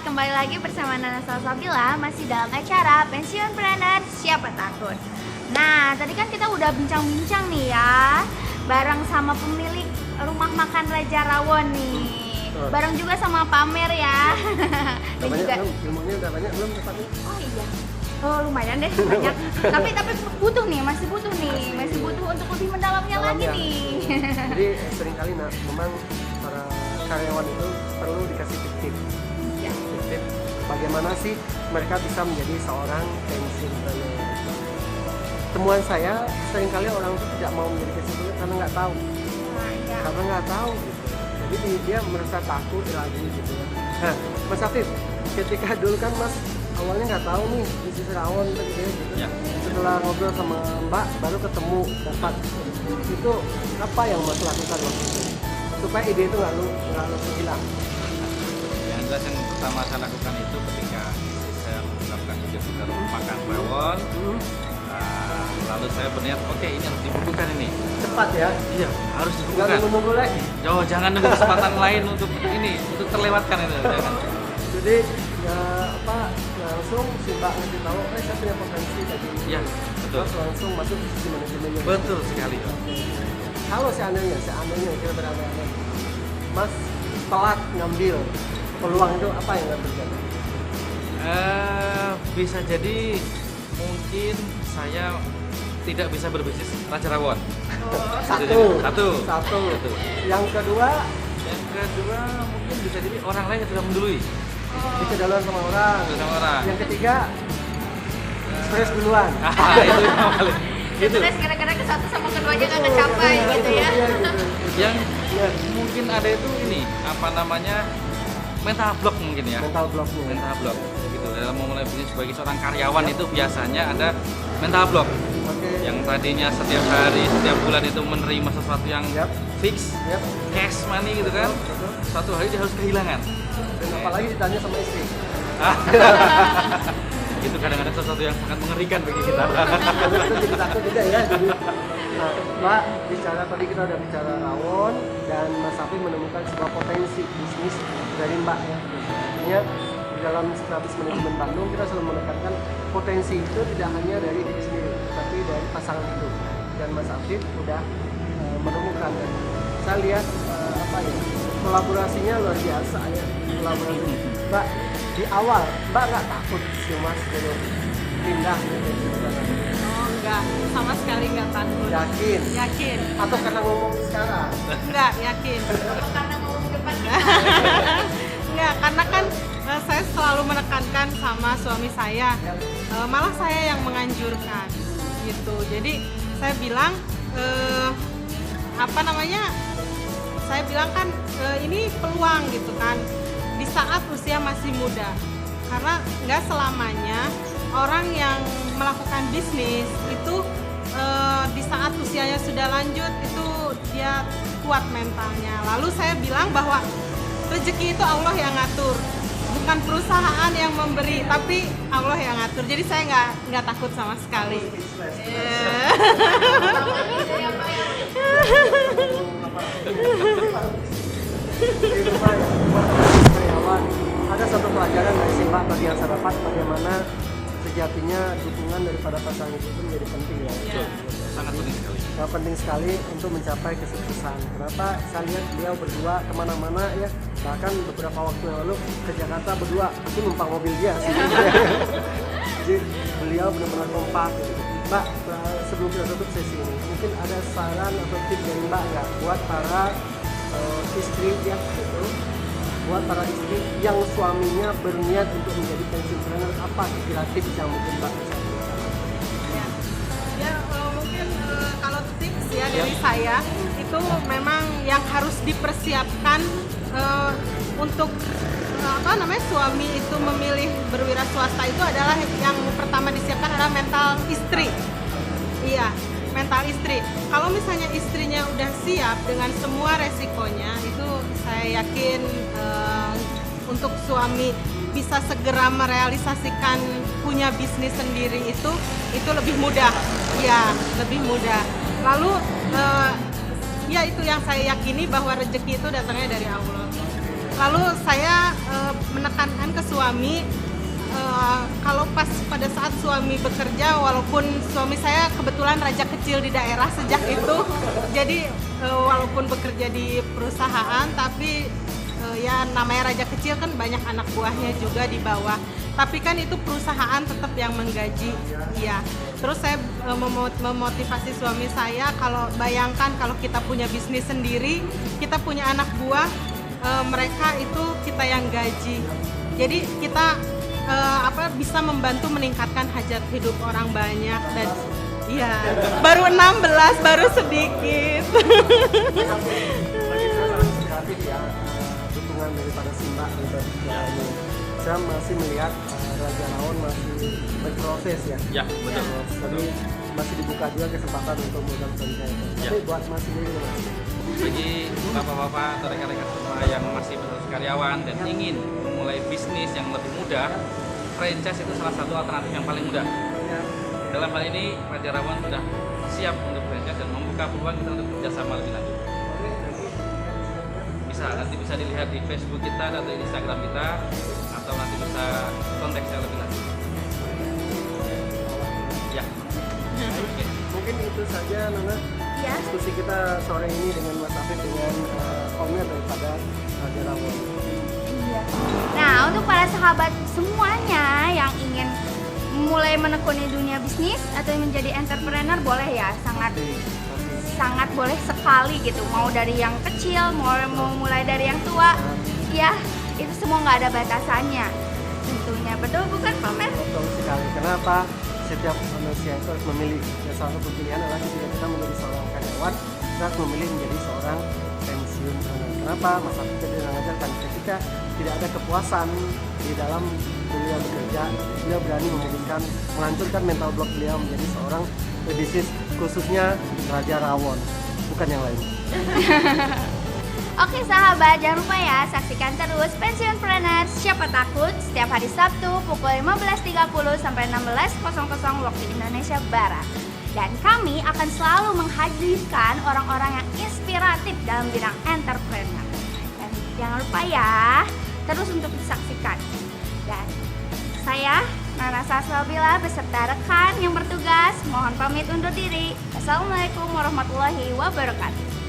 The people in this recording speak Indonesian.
kembali lagi bersama Nana Salsabila, masih dalam acara Pensiunpreneur Siapa Takut. Nah, tadi kan kita udah bincang-bincang nih ya, bareng sama pemilik rumah makan Raja Rawon nih, bareng juga sama Pamer ya. Dan banyak juga belum? Ilmunya udah banyak belum tempatnya? oh iya, oh lumayan deh banyak. tapi butuh nih, masih butuh untuk lebih mendalaminya lagi nih. Jadi seringkali memang para karyawan itu perlu dikasih tip-tip. Ya. Tip-tip bagaimana sih mereka bisa menjadi seorang pensiunpreneur. Temuan saya seringkali orang itu tidak mau menjadi pensiunpreneur karena nggak tahu. Nah, ya. Karena nggak tahu gitu. Jadi dia merasa takut lagi gitu ya. Nah, Mas Afif, ketika dulu kan Mas awalnya nggak tahu nih bisnis rawon gitu ya. Ya. Setelah ngobrol sama Mbak baru ketemu dapat itu apa yang Mas lakukan waktu itu supaya ide itu nggak langsung hilang. Yang jelas yang pertama saya lakukan itu ketika saya melakukan ide kita makan rawon, lalu saya berniat oke, ini harus dibukukan ini. Cepat ya, Iya, harus nggak dibukukan. nunggu lagi. Oh, jangan nunggu kesempatan lain untuk terlewatkan itu. Jangan. Jadi ya langsung si Mbak ngasih tahu, saya punya potensi tadi. Iya, betul. Terus langsung masuk ke sisi manajemennya. Betul sekali. Kalau seandainya kita berandai-andai Mas telat ngambil peluang itu apa yang akan terjadi? Bisa jadi mungkin saya tidak bisa berbisnis Raja Rawon. Satu. Yang kedua Yang kedua mungkin bisa jadi orang lain yang sudah mendului. dikedaluan sama orang. Yang ketiga stres duluan. Itu yang paling. Itu. Terus gara-gara ke satu sama keduanya nggak kecapai gitu ya. Iya, gitu. Yang mungkin ada itu ini apa namanya mental block mungkin ya. Mental blocknya. Mental block gitu. Dalam memulai bisnis sebagai seorang karyawan itu biasanya ada mental block. Oke. Yang tadinya setiap hari, setiap bulan itu menerima sesuatu yang Yap. fix, Yap. cash money gitu kan. Betul. Suatu hari dia harus kehilangan. Dan apalagi ditanya sama istri. Itu kadang-kadang sesuatu yang sangat mengerikan bagi kita. Itu jadi takut juga ya. Jadi, nah, Mbak bicara tadi kita udah bicara rawon dan Mas Safi menemukan sebuah potensi bisnis dari Mbak ya. Artinya di dalam Strategis Manajemen Bandung kita selalu menekankan potensi itu tidak hanya dari diri sendiri, tapi dari pasangan hidup. Dan Mas Safi udah menemukan dan saya lihat kolaborasinya luar biasa ya. Kolaborasi Mbak di awal Mbak nggak takut sih Mas kalau pindah gitu? Oh enggak, sama sekali enggak takut. Yakin? Yakin. Atau karena ngomong sekarang? Enggak, yakin. Apa karena mau ke depan? Enggak, karena kan saya selalu menekankan sama suami saya. Malah saya yang menganjurkan gitu. Jadi saya bilang saya bilang kan ini peluang gitu kan di saat usia masih muda, karena nggak selamanya orang yang melakukan bisnis itu di saat usianya sudah lanjut itu dia kuat mentalnya. Lalu saya bilang bahwa rezeki itu Allah yang ngatur, bukan perusahaan yang memberi, tapi Allah yang ngatur. Jadi saya nggak takut sama sekali. Di rumah buat karyawan ada satu pelajaran dari si Mbak tadi yang saya dapat, bagaimana sejatinya dukungan daripada pasangan itu menjadi penting ya. Iya. Sangat penting sekali. Nah, penting sekali untuk mencapai kesuksesan. Kenapa saya lihat beliau berdua kemana-mana ya, bahkan beberapa waktu yang lalu ke Jakarta berdua, aku numpang mobil dia sih. Jadi beliau benar-benar kompak gitu. Mbak, sebelum kita tutup sesi ini, mungkin ada saran atau tips dari Mbak nggak buat para istri ya gitu, buat para istri yang suaminya berniat untuk menjadi pensiunpreneur, apa kira tips yang mungkin Mbak bisa berikan? Mungkin kalau tips ya dari saya itu memang yang harus dipersiapkan untuk suami itu memilih berwira swasta itu adalah yang pertama disiapkan adalah mental istri. Iya, mental istri. Kalau misalnya istrinya udah siap dengan semua resikonya, itu saya yakin untuk suami bisa segera merealisasikan punya bisnis sendiri itu lebih mudah. Ya, lebih mudah. Lalu ya itu yang saya yakini bahwa rezeki itu datangnya dari Allah. Lalu saya menekankan ke suami, kalau pas pada saat suami bekerja, walaupun suami saya kebetulan raja kecil di daerah sejak itu, jadi walaupun bekerja di perusahaan, tapi ya namanya raja kecil kan banyak anak buahnya juga di bawah. Tapi kan itu perusahaan tetap yang menggaji, ya. Terus saya memotivasi suami saya, kalau bayangkan kalau kita punya bisnis sendiri, kita punya anak buah, mereka itu kita yang gaji. Jadi kita bisa membantu meningkatkan hajat hidup orang banyak. Dan iya, baru 16, baru sedikit. Bagi saya sangat inspiratif ya, dukungan daripada Simba gitu. Saya masih melihat Raja Rawon masih berproses ya. Ya, betul. Jadi masih dibuka juga kesempatan untuk modal franchise. Tapi buat Mas sendiri Mas, Bagi bapak-bapak atau rekan-rekan semua yang masih berstatus karyawan dan ingin memulai bisnis yang lebih mudah, franchise itu salah satu alternatif yang paling mudah. Dalam hal ini, Raja Rawon sudah siap untuk franchise dan membuka peluang kita untuk kerjasama lebih lanjut. Nanti bisa dilihat di Facebook kita atau di Instagram kita, atau nanti bisa kontak saya lebih lanjut. Ya. mungkin itu saja Nana Ya. diskusi kita sore ini dengan Mas Afif dengan owner daripada Raja Rawon. Iya. Nah, untuk para sahabat semuanya yang ingin mulai menekuni dunia bisnis atau menjadi entrepreneur, boleh ya, sangat boleh sekali gitu. Mau dari yang kecil, mau mulai dari yang tua, ya itu semua nggak ada batasannya. Tentunya betul bukan Pak Mer? Betul sekali. Kenapa? Setiap manusia itu harus memilih. Ya, salah satu pilihan adalah ketika kita menjadi seorang karyawan, kita harus memilih menjadi seorang pensiunan. Kenapa? Mas Afif tadi mengajarkan ketika tidak ada kepuasan di dalam dunia bekerja, beliau berani memilihkan menghancurkan mental block beliau menjadi seorang pebisnis, khususnya Raja Rawon, bukan yang lain. Oke sahabat, jangan lupa ya saksikan terus Pensiunpreneur Siapa Takut setiap hari Sabtu pukul 15.30 sampai 16.00 waktu Indonesia Barat. Dan kami akan selalu menghadirkan orang-orang yang inspiratif dalam bidang entrepreneur. Dan jangan lupa ya, terus untuk disaksikan. Dan saya Nana Salsabila beserta rekan yang bertugas mohon pamit undur diri. Assalamualaikum warahmatullahi wabarakatuh.